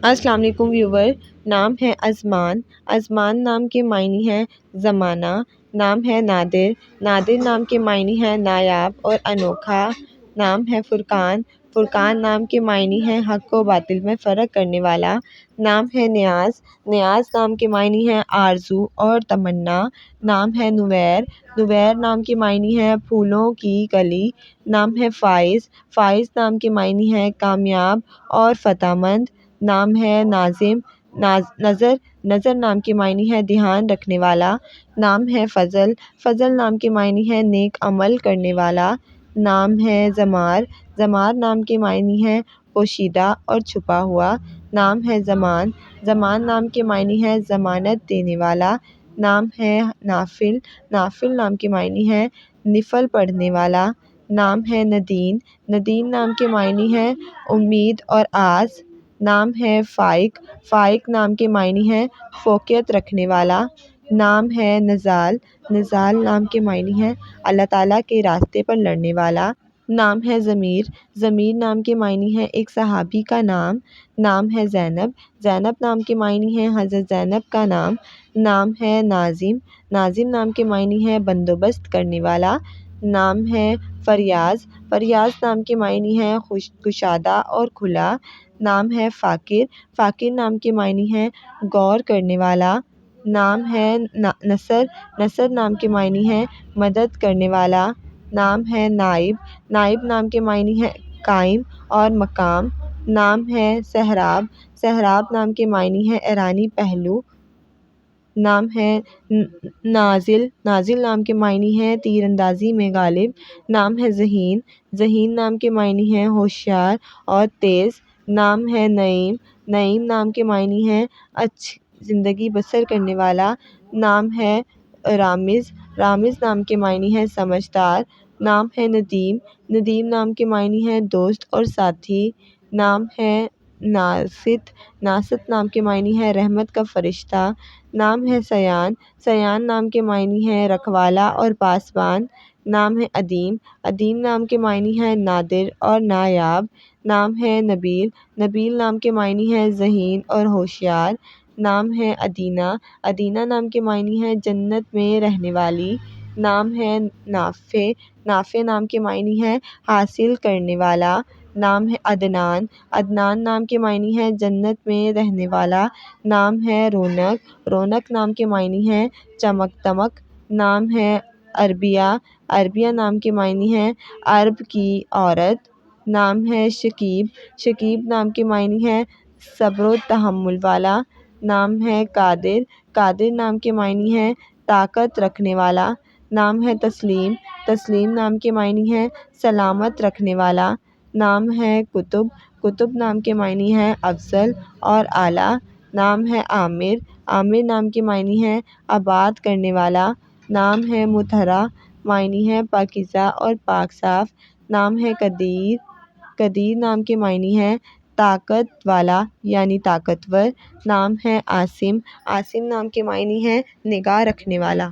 السلام علیکم ویور، نام ہے ازمان۔ ازمان نام کے معنی ہے زمانہ، نام ہے نادر۔ نادر نام کے معنی ہے نایاب اور انوکھا، نام ہے فرقان۔ فرقان نام کے معنی ہے حق و باطل میں فرق کرنے والا، نام ہے نیاز۔ نیاز نام کے معنی ہے آرزو اور تمنا، نام ہے نویر۔ نویر نام کے معنی ہے پھولوں کی کلی، نام ہے فائز۔ فائز نام کے معنی ہے کامیاب اور فتح مند، نام ہے ناظم۔ نظر نظر نام کے معنی ہے دھیان رکھنے والا، نام ہے فضل۔ فضل نام کے معنی ہے نیک عمل کرنے والا، نام ہے زمار۔ زمار نام کے معنی ہے پوشیدہ اور چھپا ہوا، نام ہے زمان۔ زمان نام کے معنی ہے ضمانت دینے والا، نام ہے نافل۔ نافل نام کے معنی ہے نفل پڑھنے والا، نام ہے ندیم۔ ندیم نام کے معنی ہے امید اور آس، نام ہے فائق۔ فائق نام کے معنی ہے فوقیت رکھنے والا، نام ہے نضال۔ نضال نام کے معنی ہے اللہ تعالیٰ کے راستے پر لڑنے والا، نام ہے ضمیر۔ ضمیر نام کے معنی ہے ایک صحابی کا نام، نام ہے زینب۔ زینب نام کے معنی ہے حضرت زینب کا نام، نام ہے ناظم۔ ناظم نام کے معنی ہے بندوبست کرنے والا، نام ہے فریاض۔ فریاض نام کے معنی ہے کشادہ اور کھلا، نام ہے فاقر۔ فاقر نام کے معنی ہے غور کرنے والا، نام ہے نصر۔ نصر نام کے معنی ہے مدد کرنے والا، نام ہے نائب۔ نائب نام کے معنی ہے قائم اور مقام، نام ہے سہراب۔ سہراب نام کے معنی ہے ایرانی پہلو، نام ہے نازل۔ نازل نام کے معنی ہے تیر اندازی میں غالب، نام ہے ذہین۔ ذہین نام کے معنی ہے ہوشیار اور تیز، نام ہے نعیم۔ نعیم نام کے معنی ہے اچھی زندگی بسر کرنے والا، نام ہے رامز۔ رامز نام کے معنی ہے سمجھدار، نام ہے ندیم۔ ندیم نام کے معنی ہے دوست اور ساتھی، نام ہے ناصت۔ ناصت نام کے معنی ہے رحمت کا فرشتہ، نام ہے سیان۔ سیان نام کے معنی ہے رکھوالا اور پاسبان، نام ہے ادیم۔ ادیم نام کے معنی ہے نادر اور نایاب، نام ہے نبیل۔ نبیل نام کے معنی ہے ذہین اور ہوشیار، نام ہے ادینہ۔ ادینہ نام کے معنی ہے جنت میں رہنے والی، نام ہے نافع۔ نافع نام کے معنی ہے حاصل کرنے والا، نام ہے عدنان۔ عدنان نام کے معنی ہے جنت میں رہنے والا، نام ہے رونق۔ رونق نام کے معنی ہے چمک دمک، نام ہے عربیہ۔ عربیہ نام کے معنی ہے عرب کی عورت، نام ہے شکیب۔ شکیب نام کے معنی ہے صبر و تحمل والا، نام ہے قادر۔ قادر نام کے معنی ہے طاقت رکھنے والا، نام ہے تسلیم۔ تسلیم نام کے معنی ہے سلامت رکھنے والا، نام ہے کتب۔ کتب نام کے معنی ہے افضل اور اعلیٰ، نام ہے عامر۔ عامر نام کے معنی ہے آباد کرنے والا، نام ہے مطہرہ۔ معنی ہے پاکیزہ اور پاک صاف، نام ہے قدیر۔ قدیر نام کے معنی ہے طاقت والا یعنی طاقتور، نام ہے عاصم۔ عاصم نام کے معنی ہے نگاہ رکھنے والا۔